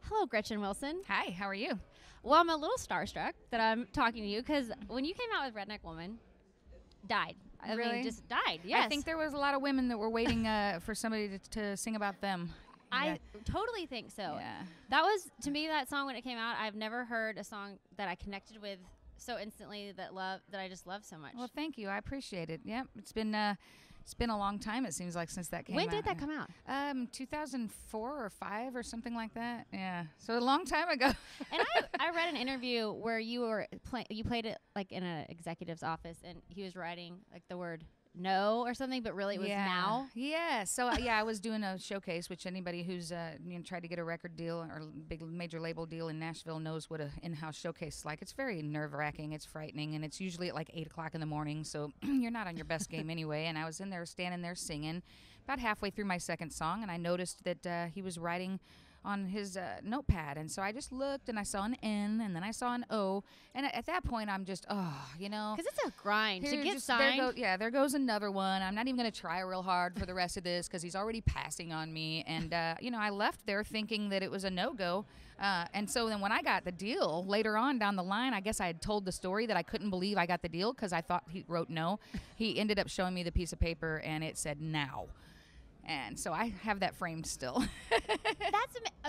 Hello, Gretchen Wilson. Hi, how are you? Well, I'm a little starstruck that I'm talking to you because when you came out with Redneck Woman, died. I mean, just died. Yes. I think there was a lot of women that were waiting for somebody to sing about them. I totally think so. Yeah. That was, to me, that song when it came out, I've never heard a song that I connected with so instantly that I just love so much. Well, thank you. I appreciate it. Yep. It's been a long time, it seems like, since that came out. When did that come out? 2004 or 5 or something like that. Yeah. So a long time ago. And I read an interview where you played it like in an executive's office and he was writing like the word no or something, but really it was now. Yeah. So I was doing a showcase, which anybody who's tried to get a record deal or big major label deal in Nashville knows what an in-house showcase is like. It's very nerve-wracking. It's frightening, and it's usually at like 8 o'clock in the morning. So you're not on your best game anyway. And I was in there, standing there singing, about halfway through my second song, and I noticed that he was writing on his notepad, and so I just looked and I saw an N and then I saw an O, and at that point I'm just because it's a grind to get signed. There goes another one. I'm not even going to try real hard for the rest of this because he's already passing on me, and I left there thinking that it was a no-go, and so then when I got the deal later on down the line, I guess I had told the story that I couldn't believe I got the deal because I thought he wrote no. He ended up showing me the piece of paper and it said now. And so I have that framed still.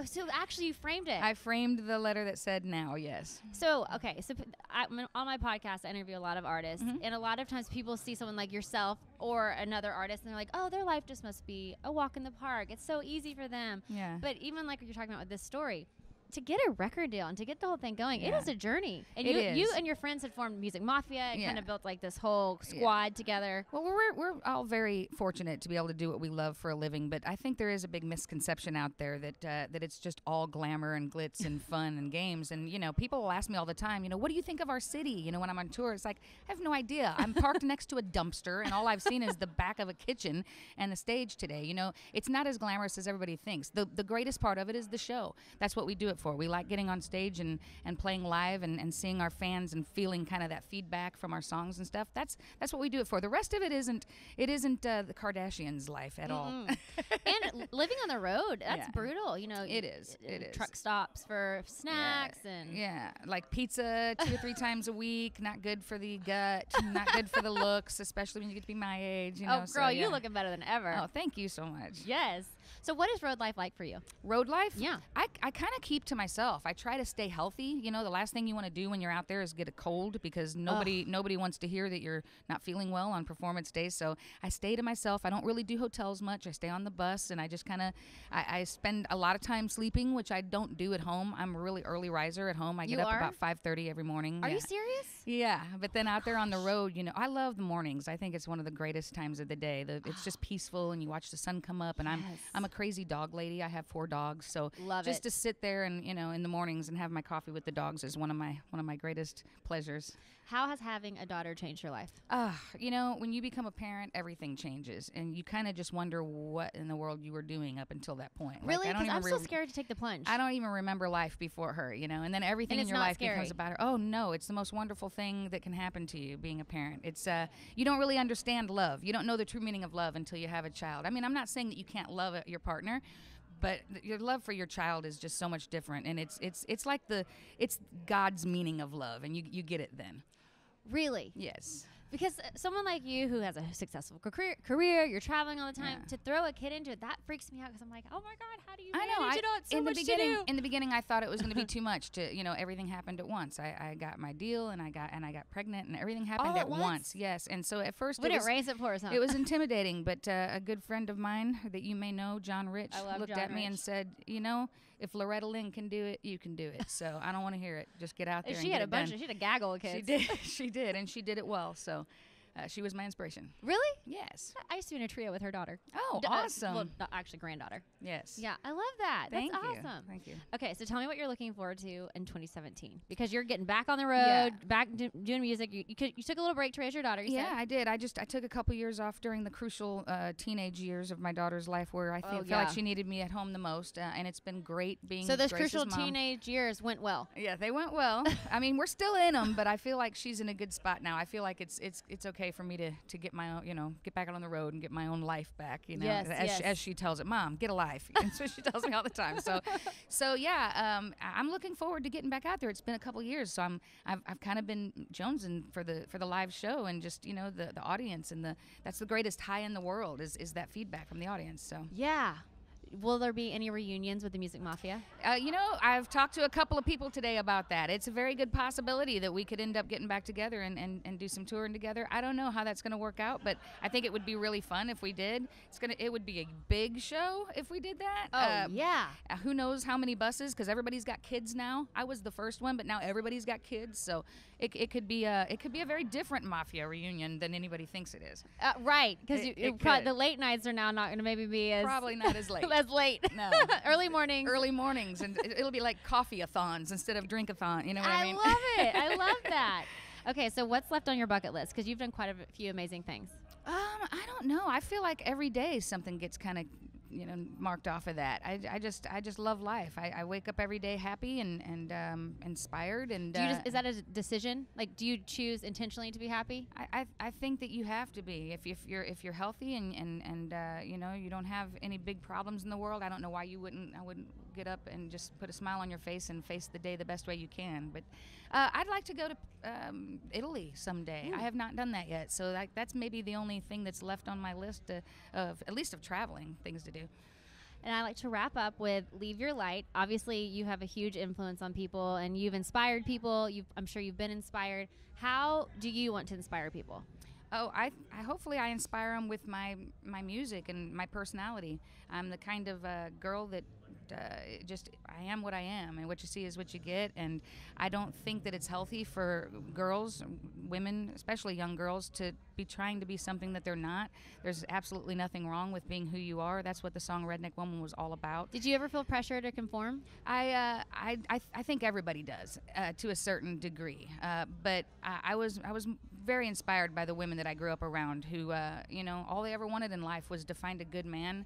So actually you framed it. I framed the letter that said now, yes. So, okay. So on my podcast, I interview a lot of artists. Mm-hmm. And a lot of times people see someone like yourself or another artist and they're like, oh, their life just must be a walk in the park. It's so easy for them. Yeah. But even like what you're talking about with this story, to get a record deal and to get the whole thing going, it is a journey. And you and your friends had formed Music Mafia and kind of built like this whole squad together. Well, we're all very fortunate to be able to do what we love for a living, but I think there is a big misconception out there that it's just all glamour and glitz and fun and games. And, people will ask me all the time, what do you think of our city? When I'm on tour, it's like, I have no idea. I'm parked next to a dumpster and all I've seen is the back of a kitchen and the stage today. It's not as glamorous as everybody thinks. The greatest part of it is the show. That's what we do it for. We like getting on stage and playing live and seeing our fans and feeling kind of that feedback from our songs and stuff. That's what we do it for. The rest of it isn't the Kardashians' life at all. And living on the road, that's brutal. It is. Truck stops for snacks and like pizza 2 or 3 times a week. Not good for the gut. Not good for the looks, especially when you get to be my age. You're looking better than ever. Oh, thank you so much. Yes. So what is road life like for you? Road life? Yeah. I kind of keep to myself. I try to stay healthy. The last thing you want to do when you're out there is get a cold because nobody wants to hear that you're not feeling well on performance days. So I stay to myself. I don't really do hotels much. I stay on the bus and I just kind of I spend a lot of time sleeping, which I don't do at home. I'm a really early riser at home. I get up about 5:30 every morning. Are you serious? Yeah, but then out there on the road, I love the mornings. I think it's one of the greatest times of the day. It's just peaceful and you watch the sun come up, and I'm a crazy dog lady. I have 4 dogs, so just to sit there and in the mornings and have my coffee with the dogs is one of my greatest pleasures. How has having a daughter changed your life? When you become a parent, everything changes, and you kind of just wonder what in the world you were doing up until that point. Really? Because I'm so scared to take the plunge. I don't even remember life before her, and then everything in your life becomes about her. Oh no, it's the most wonderful thing that can happen to you, being a parent. It's you don't really understand love. You don't know the true meaning of love until you have a child. I mean, I'm not saying that you can't love your partner, but your love for your child is just so much different, and it's like it's God's meaning of love, and you get it then. Really? Yes. Because someone like you who has a successful career, you're traveling all the time, to throw a kid into it, that freaks me out because I'm like, oh my God, how do you manage? It's so much to do. In the beginning, I thought it was going to be too much. Everything happened at once. I got my deal and I got pregnant and everything happened at once. Yes, and so at first it was intimidating. But a good friend of mine that you may know, John Rich, looked at me and said, if Loretta Lynn can do it, you can do it. So I don't want to hear it. Just get out there. She had a gaggle of kids. She did, and she did it well. So. She was my inspiration. Really? Yes. I used to be in a trio with her daughter. Oh, awesome. Well, actually, granddaughter. Yes. Yeah, I love that. That's awesome. Thank you. Okay, so tell me what you're looking forward to in 2017. Because you're getting back on the road, back doing music. You took a little break to raise your daughter, you said? I did. I took a couple years off during the crucial teenage years of my daughter's life where I feel like she needed me at home the most. And it's been great being So those Grace's crucial mom. teenage years went well. Yeah, they went well. I mean, we're still in them, but I feel like she's in a good spot now. I feel like it's okay way for me to get my own, get back out on the road and get my own life back. Yes, as she tells it, Mom, get a life. That's what she tells me all the time. So yeah, I'm looking forward to getting back out there. It's been a couple years, so I've kind of been jonesing for the live show, and just the audience, and that's the greatest high in the world is that feedback from the audience. So yeah. Will there be any reunions with the Music Mafia? I've talked to a couple of people today about that. It's a very good possibility that we could end up getting back together and do some touring together. I don't know how that's going to work out, but I think it would be really fun if we did. It would be a big show if we did that. Oh, yeah. Who knows how many buses, because everybody's got kids now. I was the first one, but now everybody's got kids, so it could be a very different Mafia reunion than anybody thinks it is. Right, because the late nights are now not going to maybe be as... Probably not as late. As late. No. Early mornings, and it'll be like coffee-a-thons instead of drink-a-thon. You know what I mean? I love it. I love that. Okay, so what's left on your bucket list? Because you've done quite a few amazing things. I don't know. I feel like every day something gets kind of marked off of that. I just love life. I wake up every day happy and inspired. And is that a decision? Like, do you choose intentionally to be happy? I think that you have to be if you're healthy and you don't have any big problems in the world. I don't know why I wouldn't get up and just put a smile on your face and face the day the best way you can. But I'd like to go to Italy someday. I have not done that yet, so that's maybe the only thing that's left on my list of traveling things to do. And I like to wrap up with leave your light. Obviously, you have a huge influence on people, and you've inspired people. I'm sure you've been inspired. How do you want to inspire people? Oh, I hopefully I inspire them with my music and my personality. I'm the kind of girl that I am what I am, and what you see is what you get. And I don't think that it's healthy for girls, women, especially young girls, to be trying to be something that they're not. There's absolutely nothing wrong with being who you are. That's what the song Redneck Woman was all about. Did you ever feel pressure to conform? I think everybody does to a certain degree, but I was very inspired by the women that I grew up around who all they ever wanted in life was to find a good man,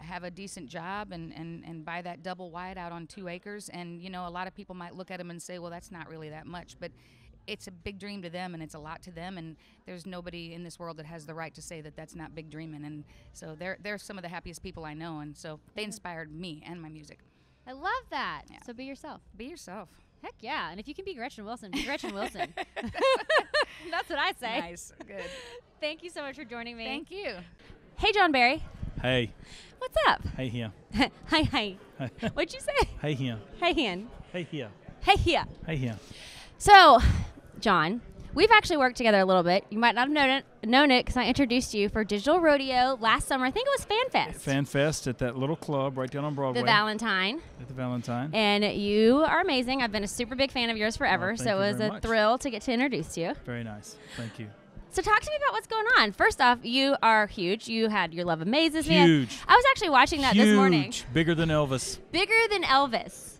have a decent job, and buy that double wide out on 2 acres. And a lot of people might look at them and say, well, that's not really that much, but it's a big dream to them, and it's a lot to them, and there's nobody in this world that has the right to say that that's not big dreaming. And so they're some of the happiest people I know, and so they inspired me and my music. I love that. Yeah. So be yourself. Be yourself. Heck yeah. And if you can be Gretchen Wilson, be Gretchen Wilson. That's what I say. Nice. Good. Thank you so much for joining me. Thank you. Hey, John Barry. Hey. What's up? Hey here. Hi. What'd you say? Hey here. Hey, Hen. Hey here. Hey, here. Hey here. So, John, we've actually worked together a little bit. You might not have known it because I introduced you for Digital Rodeo last summer. I think it was Fan Fest. Fan Fest at that little club right down on Broadway. The Valentine. At the Valentine. And you are amazing. I've been a super big fan of yours forever, so it was a thrill to get to introduce you. Very nice. Thank you. So talk to me about what's going on. First off, you are huge. You had your Love Amazes Me. Huge. I was actually watching that this morning. Bigger than Elvis. Bigger than Elvis.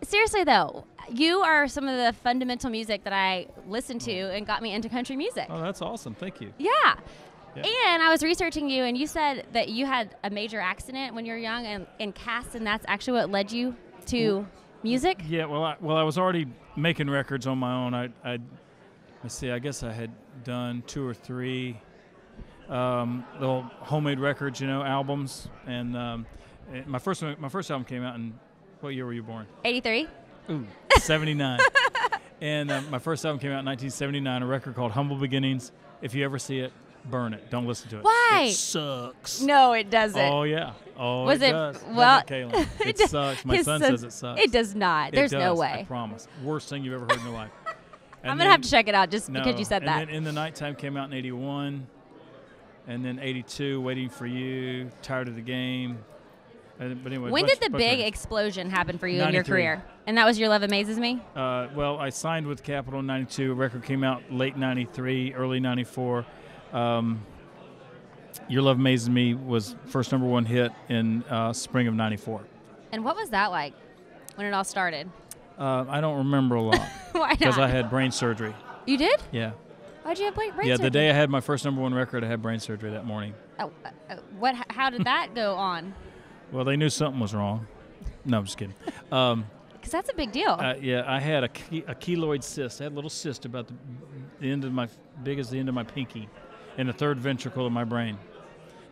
Seriously, though, you are some of the fundamental music that I listened to and got me into country music. Oh, that's awesome. Thank you. Yeah. Yep. And I was researching you, and you said that you had a major accident when you were young and cast, and that's actually what led you to music? Yeah, well, I was already making records on my own. Let's see, I guess I had done 2 or 3 little homemade records, albums. And my first album came out in, what year were you born? 83. Ooh, 79. And my first album came out in 1979, a record called Humble Beginnings. If you ever see it, burn it. Don't listen to it. Why? It sucks. No, it doesn't. Oh, yeah. Oh, Was it does. Well, it sucks. My son says it sucks. It does not. There's no way. I promise. Worst thing you've ever heard in your life. I'm going to have to check it out just because you said that. And then In the Nighttime came out in 81. And then 82, Waiting for You, Tired of the Game. But anyway, when did the big explosion happen for you 93. in your career? And that was your Love Amazes Me? Well, I signed with Capitol in 92. A record came out late 93, early 94. Your Love Amazes Me was first #1 hit in spring of 94. And what was that like when it all started? I don't remember a lot. Why not? Because I had brain surgery. You did? Yeah. Why'd you have brain surgery? Yeah, the day I had my first #1 record, I had brain surgery that morning. How did that go on? Well, they knew something was wrong. No, I'm just kidding. Because that's a big deal. Yeah, I had a keloid cyst. I had a little cyst about the big as the end of my pinky, in the third ventricle of my brain.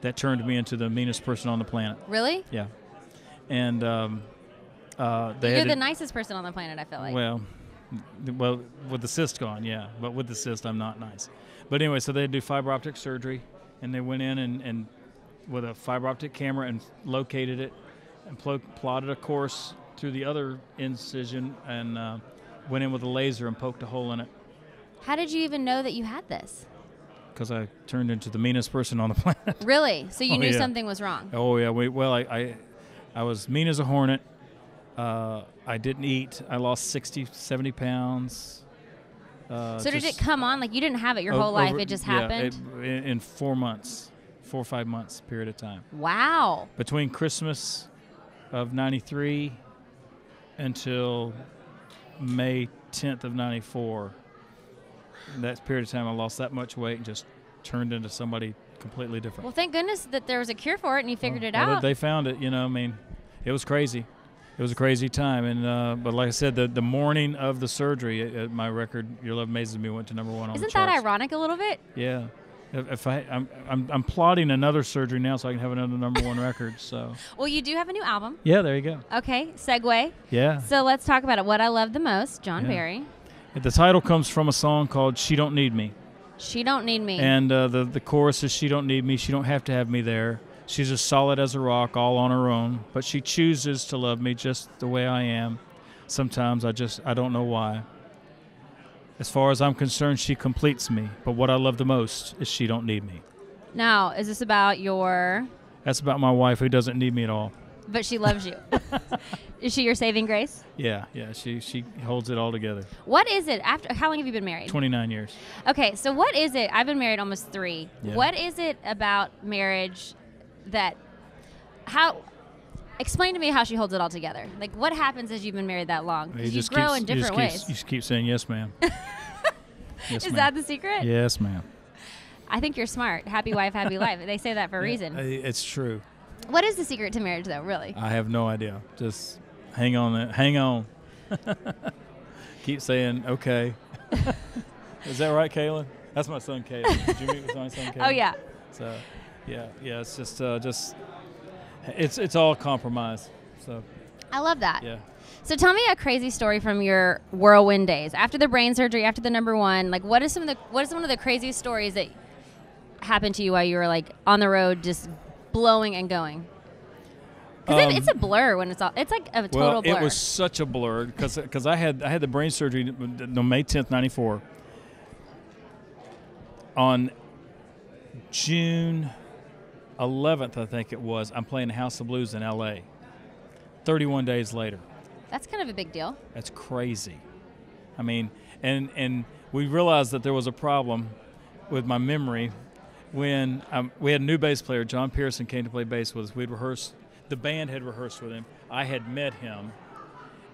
That turned me into the meanest person on the planet. Really? Yeah. And you're the nicest person on the planet, I feel like. Well, with the cyst gone, yeah. But with the cyst, I'm not nice. But anyway, so they had to do fiber optic surgery, and they went in and with a fiber optic camera and located it and plotted a course through the other incision and went in with a laser and poked a hole in it. How did you even know that you had this? Because I turned into the meanest person on the planet. Really? So you knew yeah. something was wrong? Oh, yeah. I was mean as a hornet. I didn't eat. I lost 60, 70 pounds. So did it come on? Like you didn't have it your whole life? It just happened? In 4 months, 4 or 5 months period of time. Wow. Between Christmas of 93 until May 10th of 94, in that period of time, I lost that much weight and just turned into somebody completely different. Well, thank goodness that there was a cure for it and you figured it out. They found it, I mean, it was crazy. It was a crazy time. And but like I said, the morning of the surgery, my record, Your Love Amazes Me, went to #1 on the charts. Isn't that ironic a little bit? Yeah. I'm plotting another surgery now so I can have another #1 record. So. Well, you do have a new album. Yeah, there you go. Okay, segue. Yeah. So let's talk about it. What I Love the Most, John Barry. The title comes from a song called She Don't Need Me. She Don't Need Me. And the chorus is She Don't Need Me, she don't have to have me there. She's as solid as a rock, all on her own. But she chooses to love me just the way I am. Sometimes I don't know why. As far as I'm concerned, she completes me. But what I love the most is she don't need me. Now, is this about your... That's about my wife who doesn't need me at all. But she loves you. Is she your saving grace? Yeah, she holds it all together. What is it after? How long have you been married? 29 years. Okay, so what is it? I've been married almost 3. Yeah. What is it about marriage that? Explain to me how she holds it all together. Like, what happens as you've been married that long? Because you grow in different ways. You just keep saying yes, ma'am. Yes, is ma'am. that the secret? Yes, ma'am. I think you're smart. Happy wife, happy life. They say that for a reason. It's true. What is the secret to marriage, though, really? I have no idea. Just hang on. Hang on. Keep saying, okay. Is that right, Kaylin? That's my son, Kaylin. Did you meet with my son, Kaylin? Oh, yeah. So, yeah. It's just it's all compromise. So. I love that. Yeah. So tell me a crazy story from your whirlwind days. After the brain surgery, after the #1, like what is one of the craziest stories that happened to you while you were like on the road just blowing and going? Because it's a blur when it's like a total blur. It was such a blur because I had the brain surgery on May 10th, 94. On June 11th, I think it was, I'm playing House of Blues in L.A. 31 days later. That's kind of a big deal. That's crazy. I mean, and we realized that there was a problem with my memory when we had a new bass player, John Pearson, came to play bass with us. We'd rehearsed. The band had rehearsed with him. I had met him.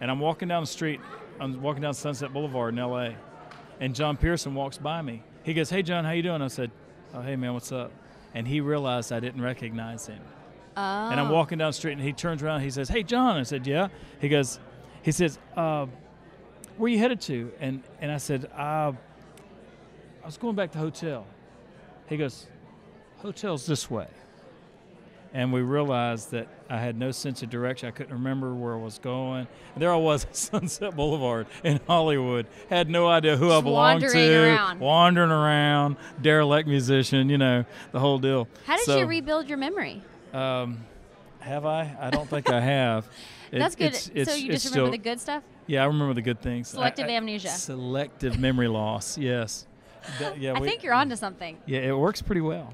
And I'm walking down the street. I'm walking down Sunset Boulevard in L.A., and John Pearson walks by me. He goes, "Hey, John, how you doing?" I said, "Oh, hey, man, what's up?" And he realized I didn't recognize him. Oh. And I'm walking down the street, and he turns around. He says, "Hey, John." I said, "Yeah." He says, "Where are you headed to?" And I said, "I was going back to the hotel." He goes, "Hotel's this way." And we realized that I had no sense of direction. I couldn't remember where I was going. And there I was at Sunset Boulevard in Hollywood. Had no idea who I belonged to. Wandering around, derelict musician, the whole deal. How did you rebuild your memory? Have I? I don't think I have. That's good. So you just remember the good stuff? Yeah, I remember the good things. Selective amnesia. Selective memory loss, yes. I think you're onto something. Yeah, it works pretty well.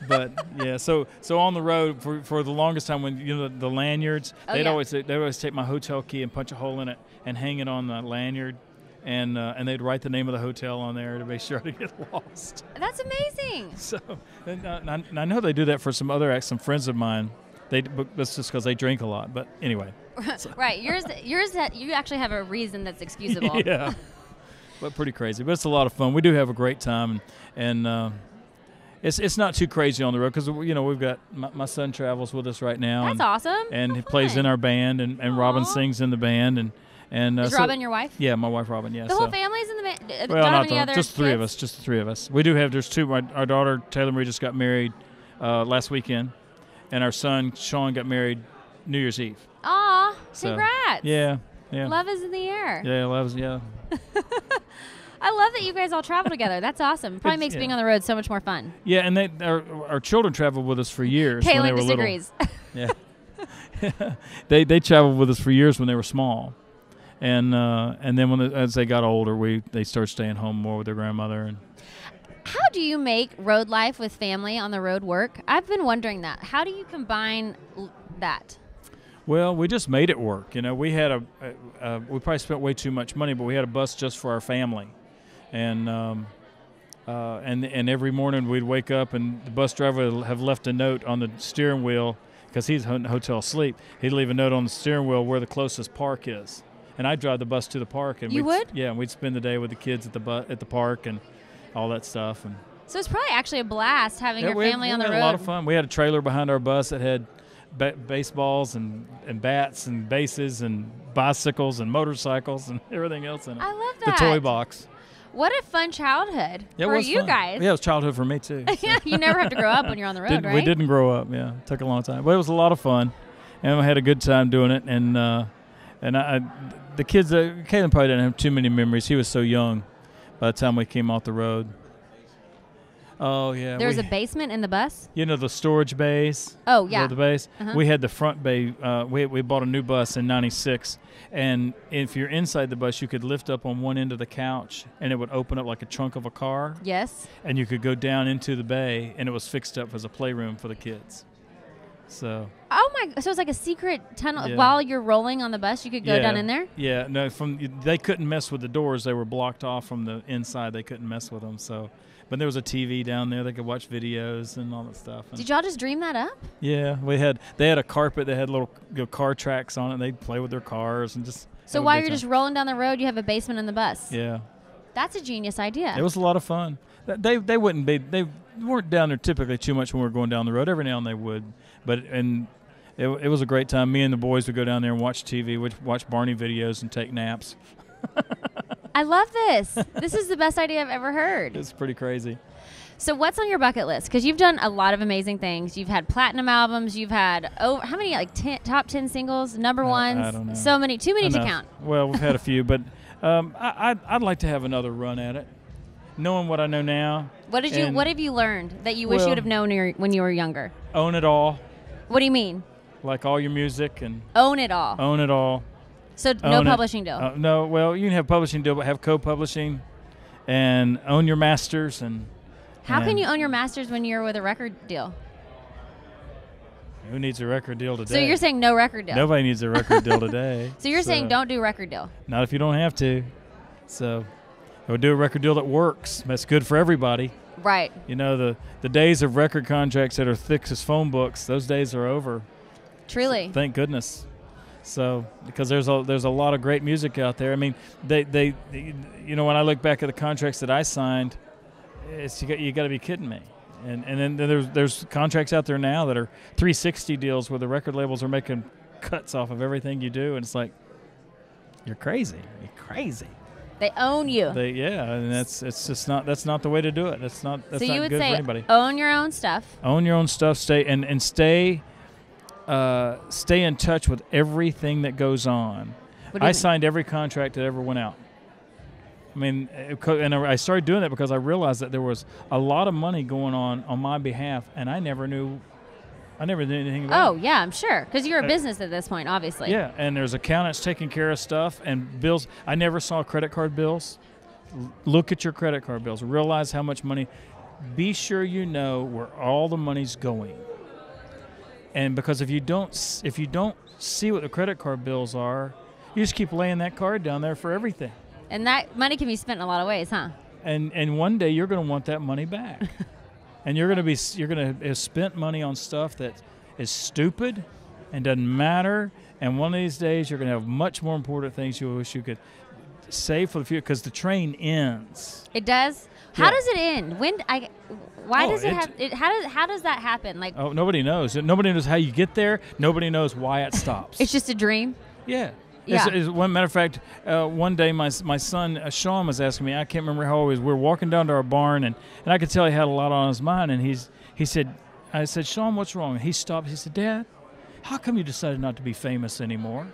But yeah, so on the road for the longest time when the lanyards, they'd always take my hotel key and punch a hole in it and hang it on the lanyard, and they'd write the name of the hotel on there to make sure to get lost. That's amazing. So and I know they do that for some friends of mine. That's just because they drink a lot. But anyway. So. Right, yours that you actually have a reason that's excusable. Yeah. But pretty crazy. But it's a lot of fun. We do have a great time, and it's not too crazy on the road because we've got my son travels with us right now. That's awesome. And he plays in our band, and Robin sings in the band, and is Robin your wife? Yeah, my wife Robin. Yeah. The whole family's in the Well, not any other just the three of kids? us. Just the three of us. We do have. There's two. Our daughter Taylor Marie just got married last weekend, and our son Sean got married New Year's Eve. Aw, So, congrats. Yeah. Love is in the air. Yeah, love's yeah. I love that you guys all travel together. That's awesome. Probably makes being on the road so much more fun. Yeah, and our children traveled with us for years. when they Kaylin were disagrees. Little. Yeah. they traveled with us for years when they were small, and then as they got older, they started staying home more with their grandmother. And How do you make road life with family on the road work? I've been wondering that. How do you combine that? well, we just made it work. We had we probably spent way too much money, but we had a bus just for our family, and every morning we'd wake up and the bus driver would have left a note on the steering wheel because he's in hotel sleep. He'd leave a note on the steering wheel where the closest park is, and I'd drive the bus to the park. And You would? Yeah, and we'd spend the day with the kids at the park and all that stuff. And So it's probably actually a blast having your family on the road. We had a lot of fun. We had a trailer behind our bus that had baseballs and bats and bases and bicycles and motorcycles and everything else in it. I love that. The toy box. What a fun childhood Yeah, it for was you fun. guys. Yeah, it was childhood for me too. So. Yeah, you never have to grow up when you're on the road, right? We didn't grow up. Yeah, it took a long time, but it was a lot of fun, and we had a good time doing it. And the kids, Kaylin probably didn't have too many memories. He was so young by the time we came off the road. Oh yeah, There was a basement in the bus? the storage bays. Oh, yeah. The base. Uh-huh. We had the front bay. We bought a new bus in '96, and if you're inside the bus, you could lift up on one end of the couch, and it would open up like a trunk of a car. Yes. And you could go down into the bay, and it was fixed up as a playroom for the kids. So. Oh my! So it's like a secret tunnel. Yeah. While you're rolling on the bus, you could go down in there. Yeah. No. They couldn't mess with the doors. They were blocked off from the inside. They couldn't mess with them. So. But there was a TV down there. They could watch videos and all that stuff. And Did y'all just dream that up? yeah, they had a carpet that had little car tracks on it. And they'd play with their cars and just. So have a while good you're time. just rolling down the road, you have a basement in the bus. Yeah. That's a genius idea. It was a lot of fun. They weren't down there typically too much when we were going down the road. Every now and then they would, but it was a great time. Me and the boys would go down there and watch TV, we'd watch Barney videos and take naps. I love this. This is the best idea I've ever heard. It's pretty crazy. So what's on your bucket list? Because you've done a lot of amazing things. You've had platinum albums. You've had how many top 10 singles, number ones? I don't know. So many, too many to Enough. count. Well, we've had a few, but I'd like to have another run at it, knowing what I know now. What have you learned that you wish you Well- would have known when you were younger? Own it all, What do you mean? like all your music and Own it all. own it all. So no Own it. publishing deal. No, well, you can have publishing deal, but have co-publishing, and own your masters. And How can and you own your masters when you're with a record deal? Who needs a record deal today? So you're saying no record deal. Nobody needs a record deal today. So you're saying don't do record deal. Not if you don't have to. So we'll do a record deal that works. That's good for everybody. Right. The days of record contracts that are thick as phone books, those days are over. Truly. Thank goodness. So because there's a lot of great music out there. I mean, they when I look back at the contracts that I signed, you got to be kidding me. And then there's contracts out there now that are 360 deals where the record labels are making cuts off of everything you do, and it's like, you're crazy. You're crazy. They own you. And that's not the way to do it. That's not so not you would good say for anybody. own your own stuff. Own your own stuff. Stay in touch with everything that goes on. What do you mean? Signed every contract that ever went out. I mean, and I started doing that because I realized that there was a lot of money going on my behalf, and I never knew anything about it. Oh, yeah, I'm sure. Because you're a business at this point, obviously. Yeah, and there's accountants taking care of stuff and bills. I never saw credit card bills. Look at your credit card bills. Realize how much money. Be sure you know where all the money's going. And because if you don't see what the credit card bills are, you just keep laying that card down there for everything. And that money can be spent in a lot of ways, huh? And one day you're going to want that money back. And you're going to have spent money on stuff that is stupid and doesn't matter. And one of these days you're going to have much more important things you wish you could save for the future, because the train ends. It does? Yeah. How does it end? Why does it it- have it how does that happen? Like Oh, nobody knows. Nobody knows how you get there. Nobody knows why it stops. it's just a dream? Yeah. Yeah. As one matter of fact, one day my son Sean was asking me. I can't remember how old he was. We were walking down to our barn, and I could tell he had a lot on his mind. And he said, I said, Sean, what's wrong? And he stopped. He said, Dad, how come you decided not to be famous anymore?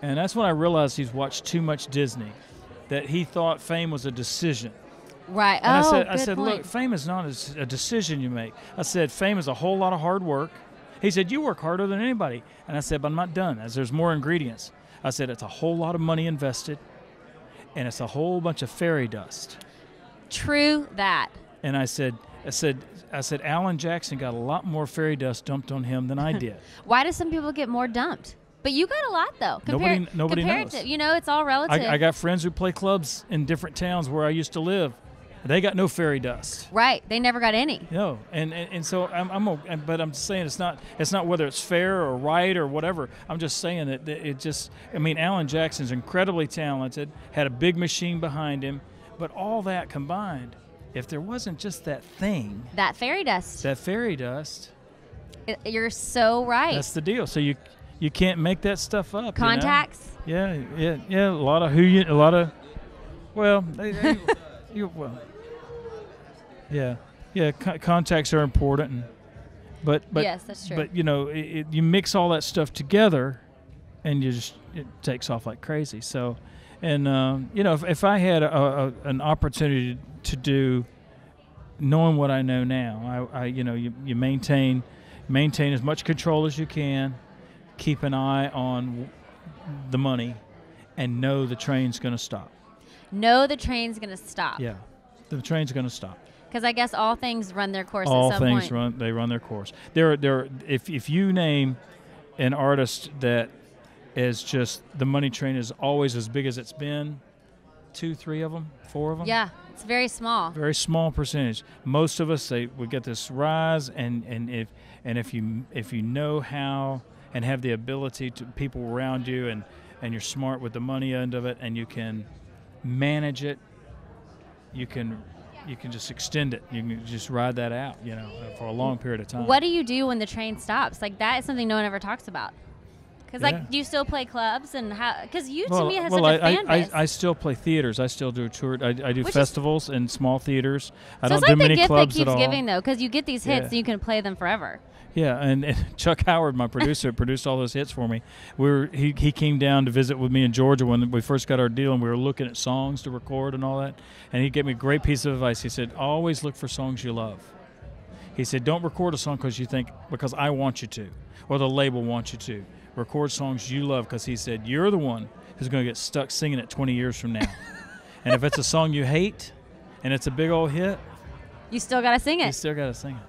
And that's when I realized he's watched too much Disney, that he thought fame was a decision. Right. And good I said, point. look, fame is not a decision you make. I said, fame is a whole lot of hard work. He said, you work harder than anybody. And I said, but I'm not done, as there's more ingredients. I said, it's a whole lot of money invested, and it's a whole bunch of fairy dust. True that. And I said, Alan Jackson got a lot more fairy dust dumped on him than I did. Why do some people get more dumped? But you got a lot, though. Nobody knows. It's all relative. I got friends who play clubs in different towns where I used to live. They got no fairy dust. Right. They never got any. No, and so but I'm saying it's not whether it's fair or right or whatever. I'm just saying that it just. I mean, Alan Jackson's incredibly talented, had a big machine behind him, but all that combined, if there wasn't just that thing, that fairy dust. You're so right. That's the deal. So you can't make that stuff up. Contacts. You know? Yeah. A lot of well, contacts are important, but yes, that's true. But you mix all that stuff together, and it takes off like crazy. So, and if I had an opportunity to do, knowing what I know now, you maintain as much control as you can, keep an eye on the money, and know the train's going to stop. Know the train's going to stop. Yeah, the train's going to stop. Because I guess all things run their course all at some things point. run their course. If you name an artist that is just the money train is always as big as it's been, 2, 3 of them, 4 of them. Yeah, it's very small. Very small percentage. Most of us we get this rise, and if you know how and have the ability to people around you, and you're smart with the money end of it, and you can manage it, you can just extend it. You can just ride that out, for a long period of time. What do you do when the train stops? Like, that is something no one ever talks about. Because, do you still play clubs? And how? Because you, to me, has such a fan base. I still play theaters. I still do tour. I do Which festivals in small theaters. I so don't do many clubs that at all. keeps giving, though, because you get these hits and you can play them forever. Yeah, and Chuck Howard, my producer, produced all those hits for me. He came down to visit with me in Georgia when we first got our deal, and we were looking at songs to record and all that. And he gave me a great piece of advice. He said, always look for songs you love. He said, don't record a song because I want you to, or the label wants you to. Record songs you love, because he said, you're the one who's going to get stuck singing it 20 years from now. And if it's a song you hate and it's a big old hit, you still got to sing it. You still got to sing it.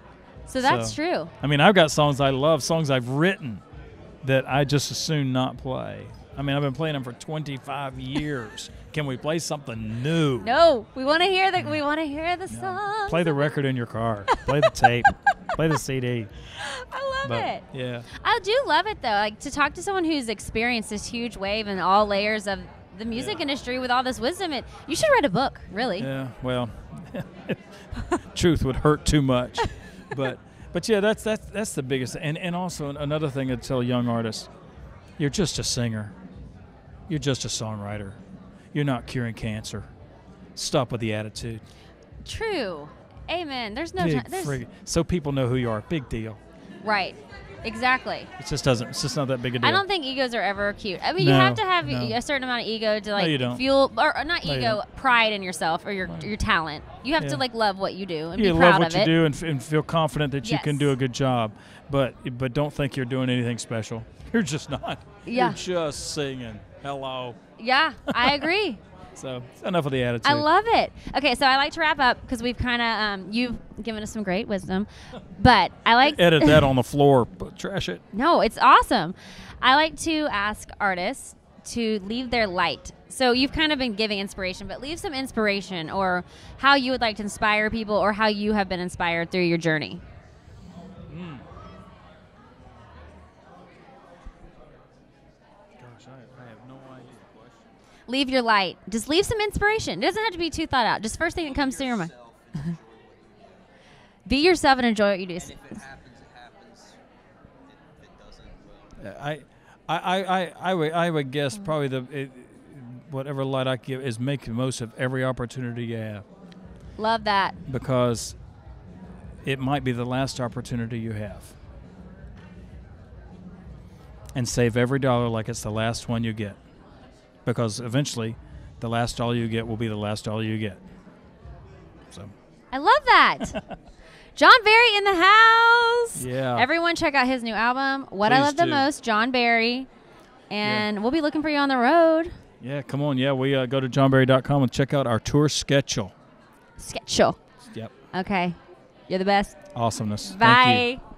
So that's true. I mean, I've got songs I love, songs I've written that I just as soon not play. I mean, I've been playing them for 25 years. Can we play something new? No, we want to hear the song. Play the record in your car. Play the tape. Play the CD. I love it. Yeah. I do love it, though. Like, to talk to someone who's experienced this huge wave in all layers of the music industry with all this wisdom, you should write a book, really. Yeah, well, truth would hurt too much. But yeah, that's the biggest. And also another thing I'd tell young artists, you're just a singer. You're just a songwriter. You're not curing cancer. Stop with the attitude. True. Amen. There's no time. So people know who you are. Big deal. Right. Exactly. It's just not that big a deal. I don't think egos are ever cute. I mean, you have to have a certain amount of ego to fuel, or not ego, pride in yourself or your talent. You have to love what you do and be proud of it. Love what you do and feel confident that you can do a good job. But don't think you're doing anything special. You're just not. Yeah. You're just singing. Hello. Yeah, I agree. So enough of the attitude. I love it. Okay, so I like to wrap up because we've kind of you've given us some great wisdom, but I like edit that on the floor, but trash it. No, it's awesome. I like to ask artists to leave their light. So you've kind of been giving inspiration, but leave some inspiration or how you would like to inspire people or how you have been inspired through your journey. Leave your light. Just leave some inspiration. It doesn't have to be too thought out. Just first thing that comes to your mind. Be yourself and enjoy what you do. And if it happens, it happens. If it doesn't, well. I would guess probably whatever light I give is make the most of every opportunity you have. Love that. Because it might be the last opportunity you have. And save every dollar like it's the last one you get. Because eventually, the last dollar you get will be the last dollar you get. So. I love that. John Barry in the house. Yeah. Everyone check out his new album, What I Please Love the do. Most, John Barry. And we'll be looking for you on the road. Yeah, come on. Yeah, we go to johnbarry.com and check out our tour schedule. Sketch show. Yep. Okay. You're the best. Awesomeness. Bye. Thank you.